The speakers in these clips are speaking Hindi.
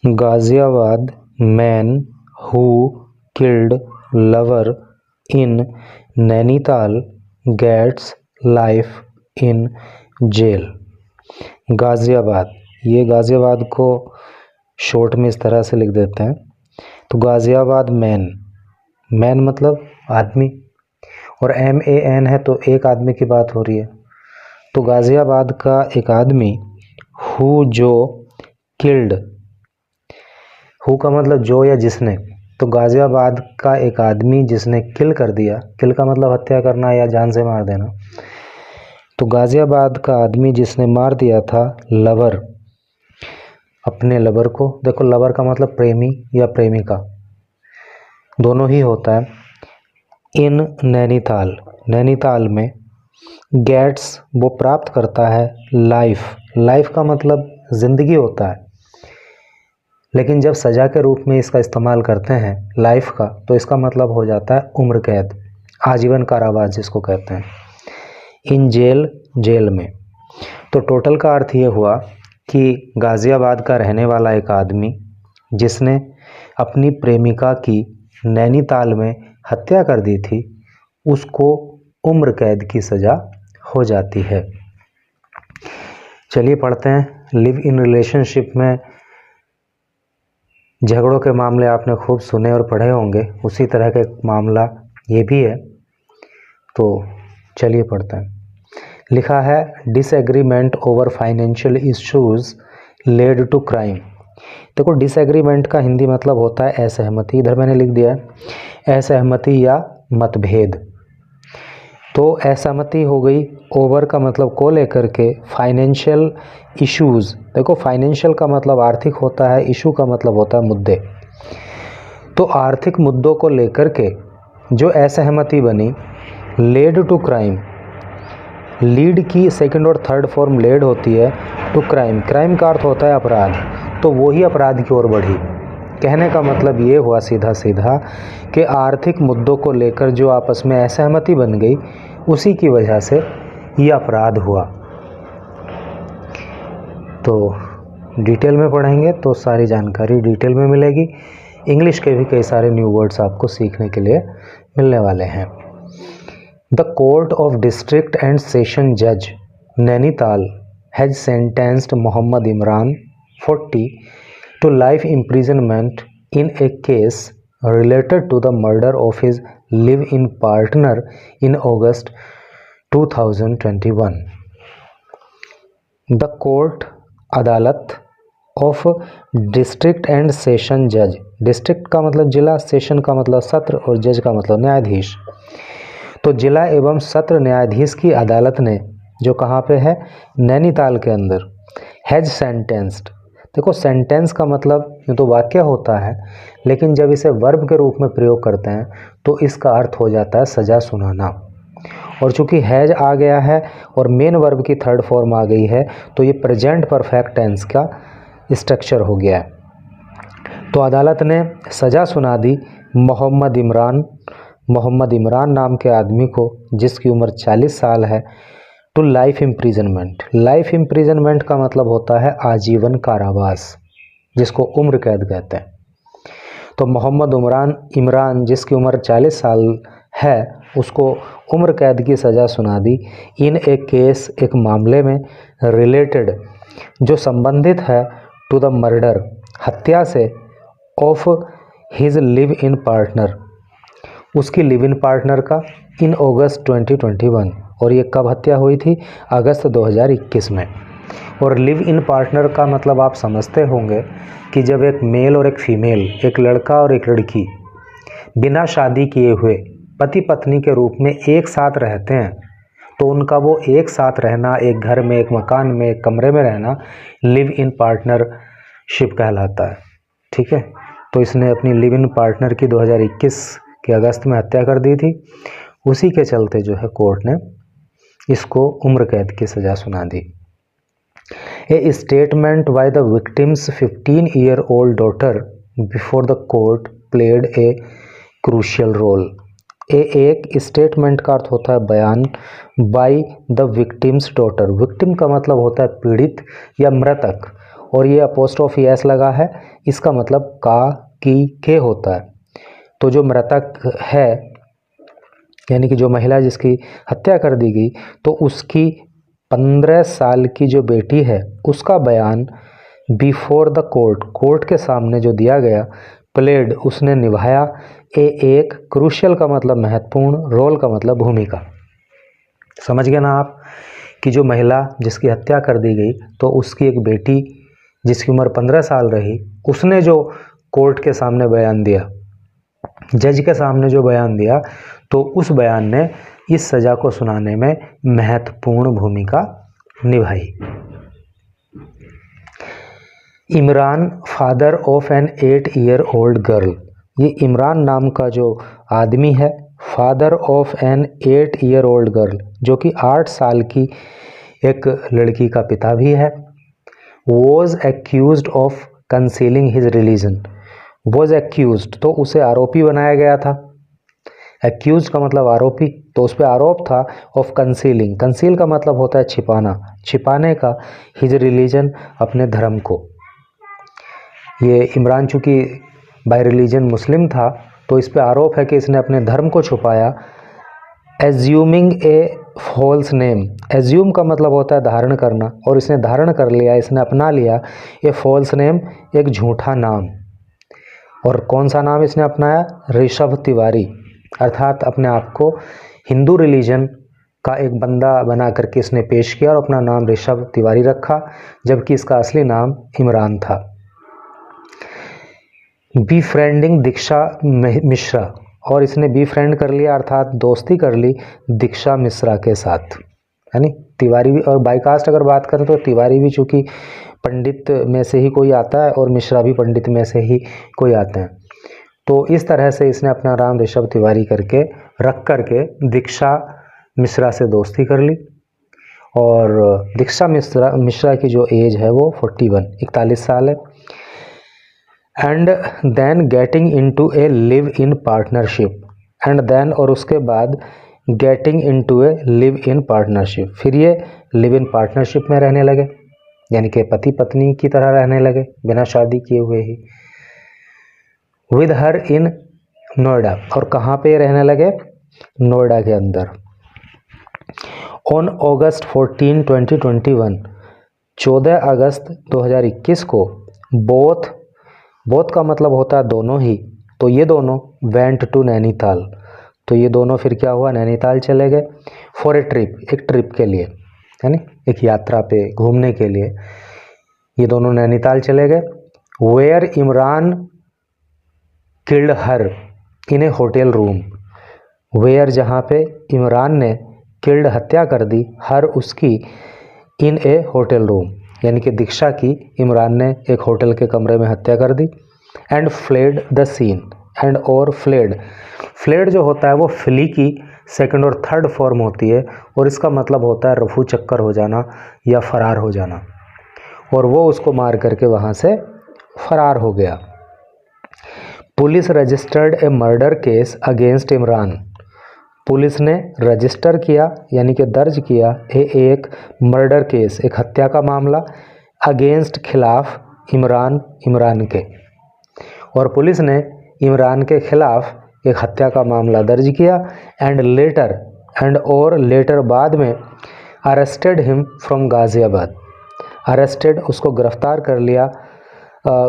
Ghaziabad man who killed lover in Nainital gets life in jail. Ghaziabad, ये गाजियाबाद को शॉर्ट में इस तरह से लिख देते हैं। तो गाजियाबाद मैन, मैन मतलब आदमी, और MAN है तो एक आदमी की बात हो रही है। तो गाजियाबाद का एक आदमी हु, जो, किल्ड, हु का मतलब जो या जिसने, तो गाजियाबाद का एक आदमी जिसने किल कर दिया, किल का मतलब हत्या करना या जान से मार देना। तो गाजियाबाद का आदमी जिसने मार दिया था लवर, अपने लवर को, देखो लवर का मतलब प्रेमी या प्रेमिका, दोनों ही होता है। इन नैनीताल, नैनीताल में, गेट्स वो प्राप्त करता है, लाइफ, लाइफ का मतलब जिंदगी होता है, लेकिन जब सजा के रूप में इसका इस्तेमाल करते हैं लाइफ का, तो इसका मतलब हो जाता है उम्र कैद, आजीवन कारावास जिसको कहते हैं। इन जेल, जेल में। तो टोटल का अर्थ ये हुआ कि गाजियाबाद का रहने वाला एक आदमी जिसने अपनी प्रेमिका की नैनीताल में हत्या कर दी थी, उसको उम्र कैद की सज़ा हो जाती है। चलिए पढ़ते हैं। लिव इन रिलेशनशिप में झगड़ों के मामले आपने खूब सुने और पढ़े होंगे, उसी तरह का मामला ये भी है। तो चलिए पढ़ते हैं। लिखा है disagreement over financial issues led to crime. देखो डिसएग्रीमेंट का हिंदी मतलब होता है असहमति, इधर मैंने लिख दिया है असहमति या मतभेद। तो असहमति हो गई, ओवर का मतलब को लेकर के, फाइनेंशियल इश्यूज, देखो फाइनेंशियल का मतलब आर्थिक होता है, इशू का मतलब होता है मुद्दे। तो आर्थिक मुद्दों को लेकर के जो असहमति बनी, लेड टू क्राइम, लीड की सेकंड और थर्ड फॉर्म लेड होती है टू क्राइम, क्राइम का अर्थ होता है अपराध, तो वही अपराध की ओर बढ़ी। कहने का मतलब ये हुआ सीधा सीधा कि आर्थिक मुद्दों को लेकर जो आपस में असहमति बन गई, उसी की वजह से ये अपराध हुआ। तो डिटेल में पढ़ेंगे तो सारी जानकारी डिटेल में मिलेगी। इंग्लिश के भी कई सारे न्यू वर्ड्स आपको सीखने के लिए मिलने वाले हैं। The court of district and session जज Nainital has sentenced Mohammad Imran 40 to life imprisonment in a case related to the murder of his live-in partner in August 2021. The court, अदालत, of district and session judge, district का मतलब जिला, सेशन का मतलब सत्र और जज का मतलब न्यायाधीश। तो जिला एवं सत्र न्यायाधीश की अदालत ने, जो कहाँ पे है, नैनीताल के अंदर, हैज सेंटेंस्ड, देखो सेंटेंस का मतलब ये तो वाक्य होता है, लेकिन जब इसे वर्ब के रूप में प्रयोग करते हैं तो इसका अर्थ हो जाता है सज़ा सुनाना। और चूंकि हैज आ गया है और मेन वर्ब की थर्ड फॉर्म आ गई है, तो ये प्रेजेंट परफेक्ट टेंस का स्ट्रक्चर हो गया है। तो अदालत ने सज़ा सुना दी मोहम्मद इमरान नाम के आदमी को, जिसकी उम्र 40 साल है, to life imprisonment. Life imprisonment का मतलब होता है आजीवन कारावास, जिसको उम्र कैद कहते हैं। तो मोहम्मद इमरान जिसकी उम्र 40 साल है, उसको उम्र कैद की सज़ा सुना दी। इन एक केस, एक मामले में, रिलेटेड, जो संबंधित है, टू द मर्डर, हत्या से, of his live in partner, उसकी लिव इन पार्टनर का, इन अगस्त 2021। और ये कब हत्या हुई थी? अगस्त 2021 में। और लिव इन पार्टनर का मतलब आप समझते होंगे कि जब एक मेल और एक फीमेल, एक लड़का और एक लड़की बिना शादी किए हुए पति पत्नी के रूप में एक साथ रहते हैं, तो उनका वो एक साथ रहना, एक घर में, एक मकान में, एक कमरे में रहना, लिव इन पार्टनरशिप कहलाता है। ठीक है, तो इसने अपनी लिव इन पार्टनर की 2021 के अगस्त में हत्या कर दी थी। उसी के चलते जो है कोर्ट ने इसको उम्र कैद की सज़ा सुना दी। A statement by the victim's 15-year-old daughter before the court played a crucial role. एक स्टेटमेंट का अर्थ होता है बयान, by the victim's daughter, victim का मतलब होता है पीड़ित या मृतक, और ये अपोस्ट्रोफी एस लगा है, इसका मतलब का की के होता है। तो जो मृतक है यानी कि जो महिला जिसकी हत्या कर दी गई, तो उसकी 15 साल की जो बेटी है उसका बयान बिफोर द कोर्ट, कोर्ट के सामने जो दिया गया, प्लेड उसने निभाया, एक क्रूशियल का मतलब महत्वपूर्ण, रोल का मतलब भूमिका। समझ गए ना आप कि जो महिला जिसकी हत्या कर दी गई तो उसकी एक बेटी जिसकी उम्र 15 साल रही, उसने जो कोर्ट के सामने बयान दिया, जज के सामने जो बयान दिया, तो उस बयान ने इस सज़ा को सुनाने में महत्वपूर्ण भूमिका निभाई। Imran father of an 8-year-old girl, ये इमरान नाम का जो आदमी है, father of an 8-year-old girl, जो कि 8 साल की एक लड़की का पिता भी है। Was accused of concealing his religion, was accused तो उसे आरोपी बनाया गया था, एक्यूज का मतलब आरोपी, तो उस पर आरोप था ऑफ कंसीलिंग, कंसील का मतलब होता है छिपाना, छिपाने का, हिज रिलीजन अपने धर्म को। ये इमरान चूँकि बाय रिलीजन मुस्लिम था, तो इस पे आरोप है कि इसने अपने धर्म को छुपाया। एज्यूमिंग ए फॉल्स नेम, एज्यूम का मतलब होता है धारण करना, और इसने धारण कर लिया, इसने अपना लिया ए फॉल्स नेम, एक झूठा नाम। और कौन सा नाम इसने अपनाया? ऋषभ तिवारी, अर्थात अपने आप को हिंदू रिलीजन का एक बंदा बना करके इसने पेश किया और अपना नाम ऋषभ तिवारी रखा, जबकि इसका असली नाम इमरान था। बी फ्रेंडिंग दीक्षा मिश्रा, और इसने बी फ्रेंड कर लिया अर्थात दोस्ती कर ली दीक्षा मिश्रा के साथ, यानी तिवारी भी। और बाईकास्ट अगर बात करें तो तिवारी भी चूँकि पंडित में से ही कोई आता है और मिश्रा भी पंडित में से ही कोई आते हैं, तो इस तरह से इसने अपना नाम ऋषभ तिवारी करके रख करके दीक्षा मिश्रा से दोस्ती कर ली। और दीक्षा मिश्रा की जो एज है वो 41 साल है। And then getting into a live in partnership, and then और उसके बाद getting into a live in partnership, फिर ये लिव इन पार्टनरशिप में रहने लगे, यानी कि पति पत्नी की तरह रहने लगे बिना शादी किए हुए ही। विद हर इन नोएडा, और कहाँ पे रहने लगे? नोएडा के अंदर। ऑन अगस्त 14, 2021, 14 अगस्त 2021 को बोथ का मतलब होता है दोनों ही, तो ये दोनों वेंट टू नैनीताल, तो ये दोनों फिर क्या हुआ? नैनीताल चले गए फॉर ए ट्रिप, एक ट्रिप के लिए, यानी एक यात्रा पे घूमने के लिए ये दोनों नैनीताल चले गए। Where Imran killed her in a hotel room, where जहाँ पे इमरान ने किल्ड हत्या कर दी, हर उसकी, इन ए होटल रूम यानी कि दीक्षा की इमरान ने एक होटल के कमरे में हत्या कर दी। And fled the scene, and और फ्लेड जो होता है वो फ्ली की सेकंड और थर्ड फॉर्म होती है, और इसका मतलब होता है रफू चक्कर हो जाना या फरार हो जाना, और वो उसको मार करके वहाँ से फरार हो गया। Police registered a murder case against Imran, police ने रजिस्टर किया यानी कि दर्ज किया एक मर्डर केस, एक हत्या का मामला, अगेंस्ट खिलाफ इमरान के, और पुलिस ने इमरान के खिलाफ एक हत्या का मामला दर्ज किया। एंड लेटर बाद में arrested him from Ghaziabad, arrested उसको गिरफ्तार कर लिया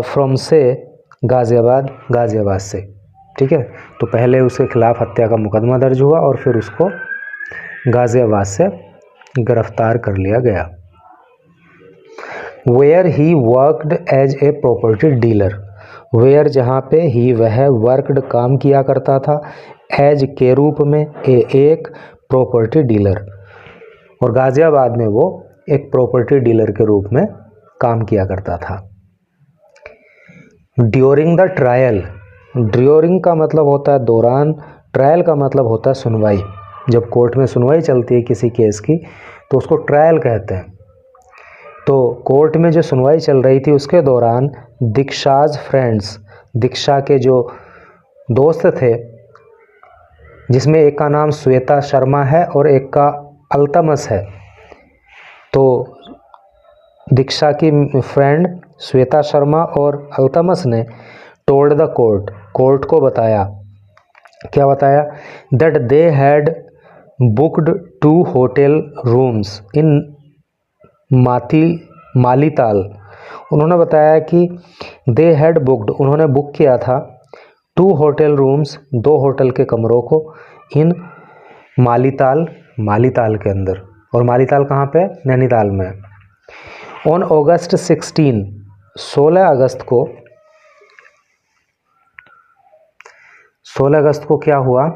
फ्रॉम से गाज़ियाबाद से, ठीक है। तो पहले उसके खिलाफ हत्या का मुकदमा दर्ज हुआ और फिर उसको गाज़ियाबाद से गिरफ्तार कर लिया गया। Where he worked as a property dealer, where जहाँ पे ही वह वर्कड काम किया करता था, एज के रूप में एक प्रॉपर्टी डीलर, और गाज़ियाबाद में वो एक प्रॉपर्टी डीलर के रूप में काम किया करता था। ड्यूरिंग द ट्रायल, ड्यूरिंग का मतलब होता है दौरान, ट्रायल का मतलब होता है सुनवाई। जब कोर्ट में सुनवाई चलती है किसी केस की तो उसको ट्रायल कहते हैं। तो कोर्ट में जो सुनवाई चल रही थी उसके दौरान दीक्षाज फ्रेंड्स, दीक्षा के जो दोस्त थे, जिसमें एक का नाम श्वेता शर्मा है और एक का अल्तमस है, तो दीक्षा की फ्रेंड श्वेता शर्मा और अल्तमस ने टोल्ड द कोर्ट को बताया, क्या बताया, that they had booked 2 hotel rooms in Mallital. उन्होंने बताया कि दे हैड बुक्ड, उन्होंने बुक किया था 2 होटल रूम्स, 2 होटल के कमरों को, इन मालीताल के अंदर, और मालीताल कहाँ पे, नैनीताल में। ऑन अगस्त 16 अगस्त को क्या हुआ,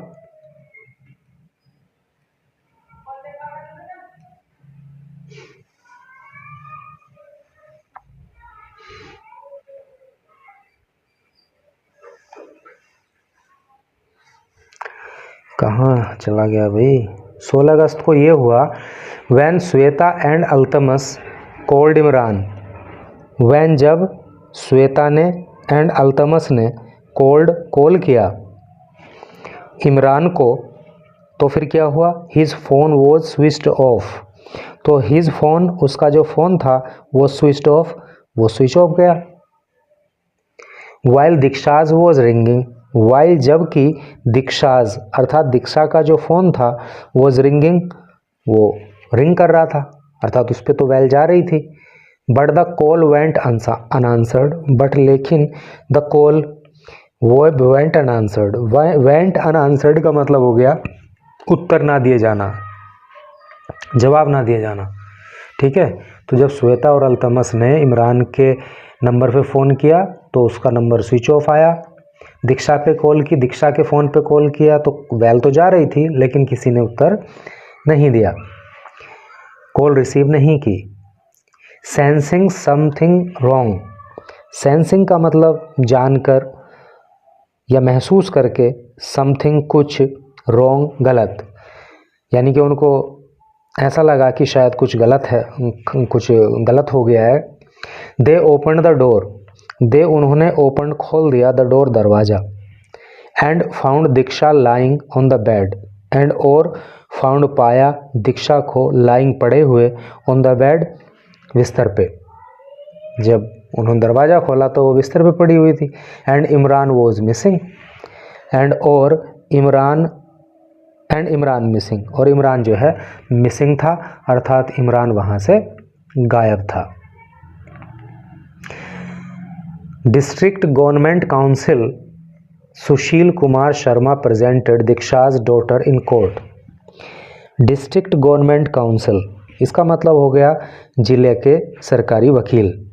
कहाँ चला गया भाई, 16 अगस्त को ये हुआ, when Shweta and Altamas called Imran, when जब श्वेता ने एंड अल्तमस ने कॉल किया इमरान को, तो फिर क्या हुआ, his phone was switched off, तो हिज फोन, उसका जो फोन था वो स्विच्ड ऑफ, वो स्विच ऑफ गया। वाइल दीक्षाज वॉज रिंगिंग, वाइल जबकि दीक्षाज अर्थात दीक्षा का जो फ़ोन था वॉज रिंगिंग, वो रिंग कर रहा था, अर्थात उस पर तो बेल जा रही थी। But the call went unanswered, but लेकिन द कॉल वो वेंट अनआंसर्ड, वेंट अनआंसर्ड का मतलब हो गया उत्तर ना दिए जाना, जवाब ना दिए जाना, ठीक है। तो जब श्वेता और अल्तमस ने इमरान के नंबर पे फ़ोन किया तो उसका नंबर स्विच ऑफ आया, दीक्षा पे कॉल की, दीक्षा के फ़ोन पे कॉल किया तो बेल तो जा रही थी लेकिन किसी ने उत्तर नहीं दिया, कॉल रिसीव नहीं की। सेंसिंग समथिंग रॉन्ग, सेंसिंग का मतलब जानकर या महसूस करके, समथिंग कुछ, रॉन्ग गलत, यानी कि उनको ऐसा लगा कि शायद कुछ गलत है, कुछ गलत हो गया है। दे ओपन द डोर, दे उन्होंने ओपन खोल दिया, द डोर दरवाज़ा, and found Diksha lying on the bed, and और फाउंड पाया दीक्षा को लाइंग पड़े हुए ऑन द बेड, बिस्तर पे। जब उन्होंने दरवाज़ा खोला तो वो बिस्तर पे पड़ी हुई थी। And Imran was missing, and Imran missing, और इमरान जो है मिसिंग था, अर्थात इमरान वहाँ से गायब था। District government counsel Sushil Kumar Sharma presented Diksha's daughter in court. District government counsel, इसका मतलब हो गया जिले के सरकारी वकील।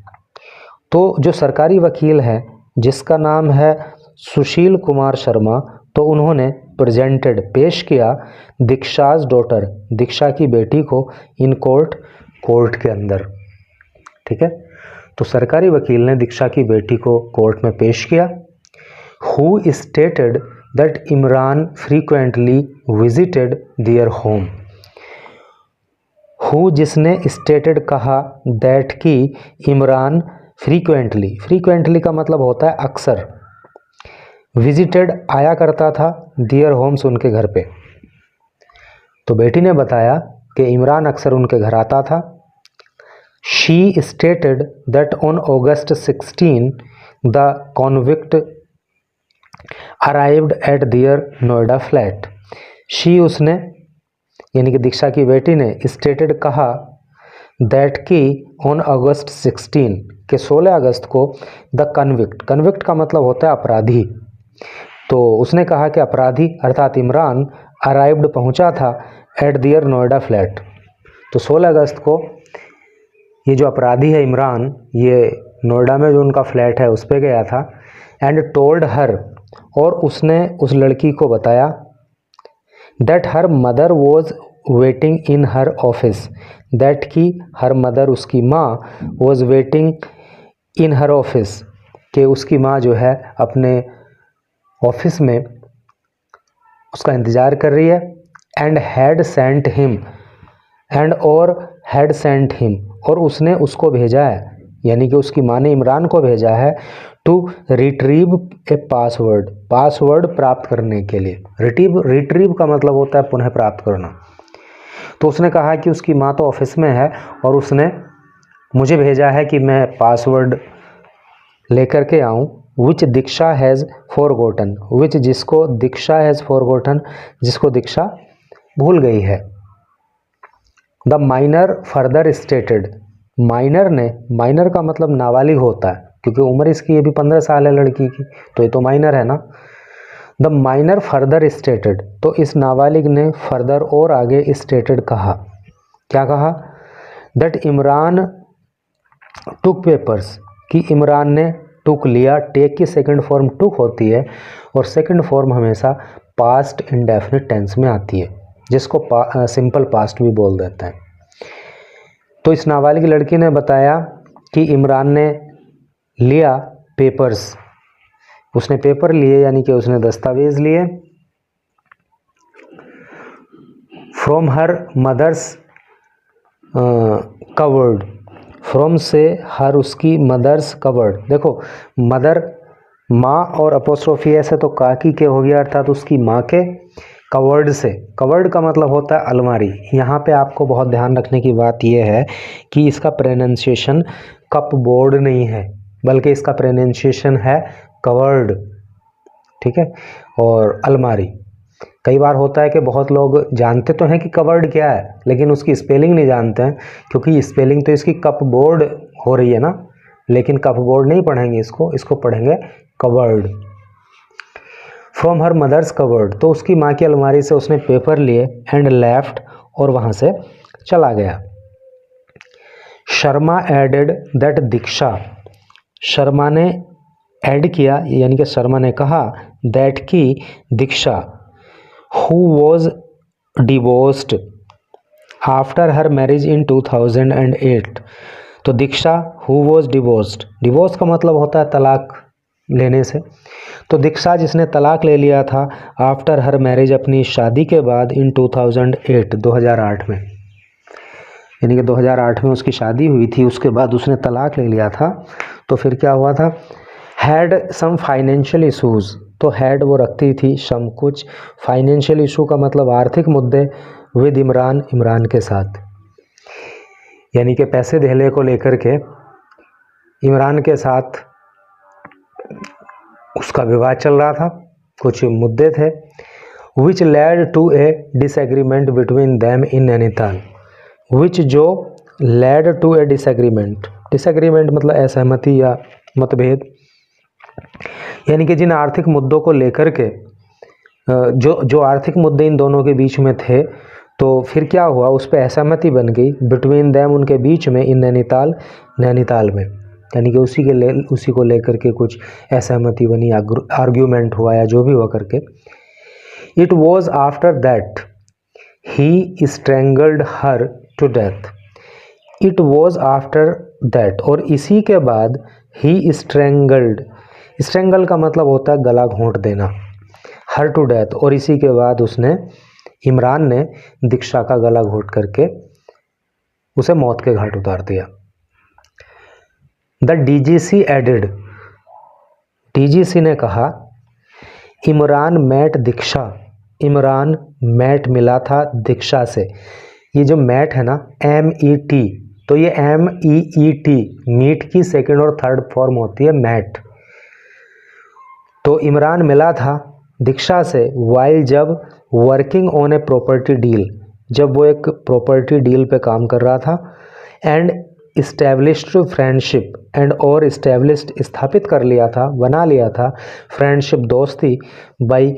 तो जो सरकारी वकील है जिसका नाम है सुशील कुमार शर्मा, तो उन्होंने प्रेजेंटेड पेश किया दीक्षाज डॉटर, दीक्षा की बेटी को इन कोर्ट के अंदर, ठीक है। तो सरकारी वकील ने दीक्षा की बेटी को कोर्ट में पेश किया। Who stated that Imran frequently visited their home, who जिसने स्टेटेड कहा, दैट की इमरान फ्रीक्वेंटली का मतलब होता है अक्सर, विजिटेड आया करता था, देयर होम्स उनके घर पे। तो बेटी ने बताया कि इमरान अक्सर उनके घर आता था। She stated that on August 16 the convict arrived at there Noida flat. She उसने यानी कि दीक्षा की बेटी ने स्टेटेड कहा, दैट की ऑन अगस्त 16 के 16 अगस्त को द कन्विक्ट का मतलब होता है अपराधी। तो उसने कहा कि अपराधी अर्थात इमरान अराइव्ड पहुंचा था एट देयर नोएडा फ्लैट। तो 16 अगस्त को ये जो अपराधी है इमरान, ये नोएडा में जो उनका फ्लैट है उस पर गया था। एंड टोल्ड हर, और उसने उस लड़की को बताया, that her mother was waiting in her office, that की हर मदर उसकी माँ was waiting in her office, कि उसकी माँ जो है अपने ऑफिस में उसका इंतज़ार कर रही है। And had sent him, and और हैड सेंट हिम, और उसने उसको भेजा है, यानी कि उसकी माँ ने इमरान को भेजा है, टू रिट्रीव ए पासवर्ड प्राप्त करने के लिए। रिट्रीव का मतलब होता है पुनः प्राप्त करना। तो उसने कहा कि उसकी माँ तो ऑफिस में है और उसने मुझे भेजा है कि मैं पासवर्ड लेकर के आऊँ, विच दीक्षा हैज़ फॉरगॉटन, विच जिसको दीक्षा हैज़ फॉरगॉटन, जिसको दीक्षा भूल गई है। The minor further stated, minor ने, माइनर का मतलब नाबालिग होता है, क्योंकि उम्र इसकी अभी 15 साल है लड़की की, तो ये तो माइनर है ना। द माइनर फर्दर स्टेटेड, तो इस नाबालिग ने फर्दर और आगे स्टेटेड कहा, क्या कहा, दैट इमरान टुक पेपर्स, कि इमरान ने टुक लिया, टेक की सेकंड फॉर्म टुक होती है और सेकंड फॉर्म हमेशा पास्ट इंडेफिनिट टेंस में आती है, जिसको सिंपल पास्ट भी बोल देते हैं। तो इस नाबालिग लड़की ने बताया कि इमरान ने लिया पेपर्स, उसने पेपर लिए यानी कि उसने दस्तावेज लिए, from her mother's cupboard, from से हर उसकी मदर्स कवर्ड, देखो मदर माँ और अपोस्ट्रोफी ऐसे तो काकी के हो गया, अर्थात उसकी माँ के, कवर्ड से, कवर्ड का मतलब होता है अलमारी। यहाँ पे आपको बहुत ध्यान रखने की बात यह है कि इसका प्रोनाउंसिएशन कप बोर्ड नहीं है, बल्कि इसका प्रोनाउंसिएशन है कवर्ड, ठीक है, और अलमारी। कई बार होता है कि बहुत लोग जानते तो हैं कि कवर्ड क्या है, लेकिन उसकी स्पेलिंग नहीं जानते हैं, क्योंकि स्पेलिंग तो इसकी कप बोर्ड हो रही है ना, लेकिन कप बोर्ड नहीं पढ़ेंगे इसको पढ़ेंगे cupboard. From her mother's cupboard, तो उसकी माँ की अलमारी से उसने पेपर लिए, एंड लेफ्ट, और वहाँ से चला गया। शर्मा एडेड दैट दीक्षा, शर्मा ने ऐड किया, यानी कि शर्मा ने कहा, दैट की दीक्षा, who was divorced after her marriage in 2008, तो दीक्षा who was divorced, डिवोर्स का मतलब होता है तलाक लेने से, तो दीक्षा जिसने तलाक ले लिया था आफ्टर हर मैरिज, अपनी शादी के बाद, इन 2008, 2008 में, यानी कि 2008 में उसकी शादी हुई थी, उसके बाद उसने तलाक ले लिया था, तो फिर क्या हुआ था, हैड सम फाइनेंशियल इशूज़, तो हैड वो रखती थी सम कुछ, फाइनेंशियल इशू का मतलब आर्थिक मुद्दे, विद इमरान, इमरान के साथ, यानी कि पैसे धेले को लेकर के इमरान के साथ उसका विवाद चल रहा था, कुछ मुद्दे थे, which led to a disagreement between them in Nainital, which जो led to a disagreement, disagreement मतलब असहमति या मतभेद, यानी कि जिन आर्थिक मुद्दों को लेकर के जो आर्थिक मुद्दे इन दोनों के बीच में थे, तो फिर क्या हुआ, उस पर असहमति बन गई, बिटवीन देम, उनके बीच में, इन नैनीताल, नैनीताल में, यानी कि उसी को लेकर के कुछ असहमति बनी, आर्ग्यूमेंट हुआ या जो भी हुआ करके। It was after that he strangled her to death, it was after that, और इसी के बाद ही स्ट्रेंगल्ड, स्ट्रेंगल का मतलब होता है गला घोंट देना, हर टू डेथ, और इसी के बाद उसने, इमरान ने दीक्षा का गला घोंट करके उसे मौत के घाट उतार दिया। द डीजीसी एडेड, डीजीसी ने कहा, इमरान मैट दीक्षा, इमरान मैट मिला था दीक्षा से, ये जो मैट है ना, MET, तो ये MEET, मीट की सेकंड और थर्ड फॉर्म होती है मैट, तो इमरान मिला था दीक्षा से, वाइल जब working on a property deal, जब वो एक प्रॉपर्टी डील पे काम कर रहा था, एंड इस्टेब्लिश्ड फ्रेंडशिप, एंड और इस्टेब्लिश्ड स्थापित कर लिया था, बना लिया था, फ्रेंडशिप दोस्ती, बाई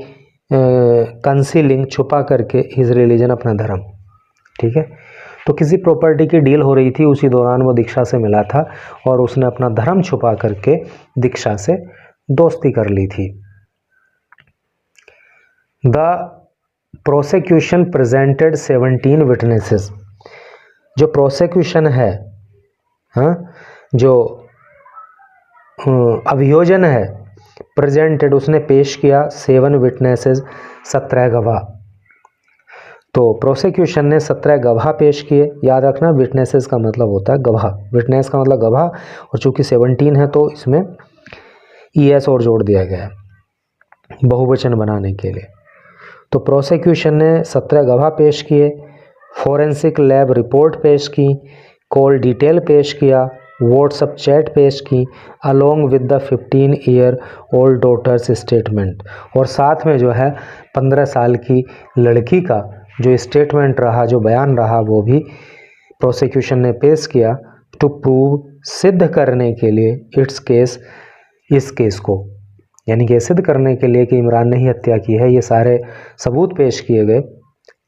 कंसीलिंग छुपा करके, हिज रिलीजन अपना धर्म, ठीक है, तो किसी प्रॉपर्टी की डील हो रही थी, उसी दौरान वो दीक्षा से मिला था और उसने अपना धर्म छुपा करके दीक्षा से दोस्ती कर ली थी। द प्रोसिक्यूशन प्रेजेंटेड 17 विटनेसेस, जो प्रोसिक्यूशन है, हाँ, जो अभियोजन है, प्रेजेंटेड उसने पेश किया, 7 विटनेसेस, 17 गवाह, तो प्रोसिक्यूशन ने 17 गवाह पेश किए, याद रखना विटनेसेस का मतलब होता है गवाह, विटनेस का मतलब गवाह, और चूंकि 17 है तो इसमें ES और जोड़ दिया गया है बहुवचन बनाने के लिए। तो प्रोसिक्यूशन ने 17 गवाह पेश किए, फोरेंसिक लैब रिपोर्ट पेश की, कॉल डिटेल पेश किया, व्हाट्सएप चैट पेश की along with the 15-year-old daughter's statement, और साथ में जो है 15 साल की लड़की का जो स्टेटमेंट रहा, जो बयान रहा, वो भी प्रोसिक्यूशन ने पेश किया टू प्रूव, सिद्ध करने के लिए इट्स केस, इस केस को, यानी कि सिद्ध करने के लिए कि इमरान ने ही हत्या की है, ये सारे सबूत पेश किए गए।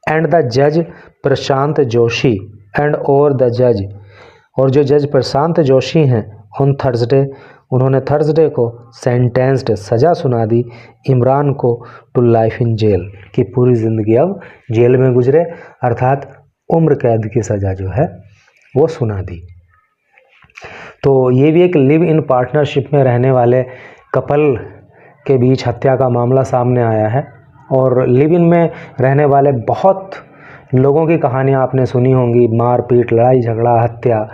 एंड द जज प्रशांत जोशी एंड और द जज, और जो जज प्रशांत जोशी हैं ऑन थर्सडे, उन्होंने थर्सडे को सेंटेंस्ड, सज़ा सुना दी इमरान को टू लाइफ इन जेल, कि पूरी ज़िंदगी अब जेल में गुजरे, अर्थात उम्र कैद की सज़ा जो है वो सुना दी। तो ये भी एक लिव इन पार्टनरशिप में रहने वाले कपल के बीच हत्या का मामला सामने आया है, और लिव इन में रहने वाले बहुत लोगों की कहानियाँ आपने सुनी होंगी, मारपीट, लड़ाई झगड़ा, हत्या,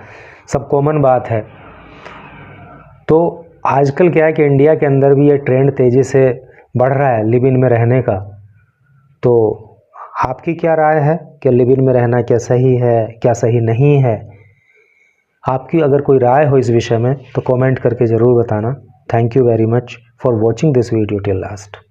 सब कॉमन बात है। तो आजकल क्या है कि इंडिया के अंदर भी ये ट्रेंड तेज़ी से बढ़ रहा है लिव इन में रहने का। तो आपकी क्या राय है कि लिव इन में रहना क्या सही है, क्या सही नहीं है? आपकी अगर कोई राय हो इस विषय में तो कमेंट करके ज़रूर बताना। Thank you very much for watching this video till last.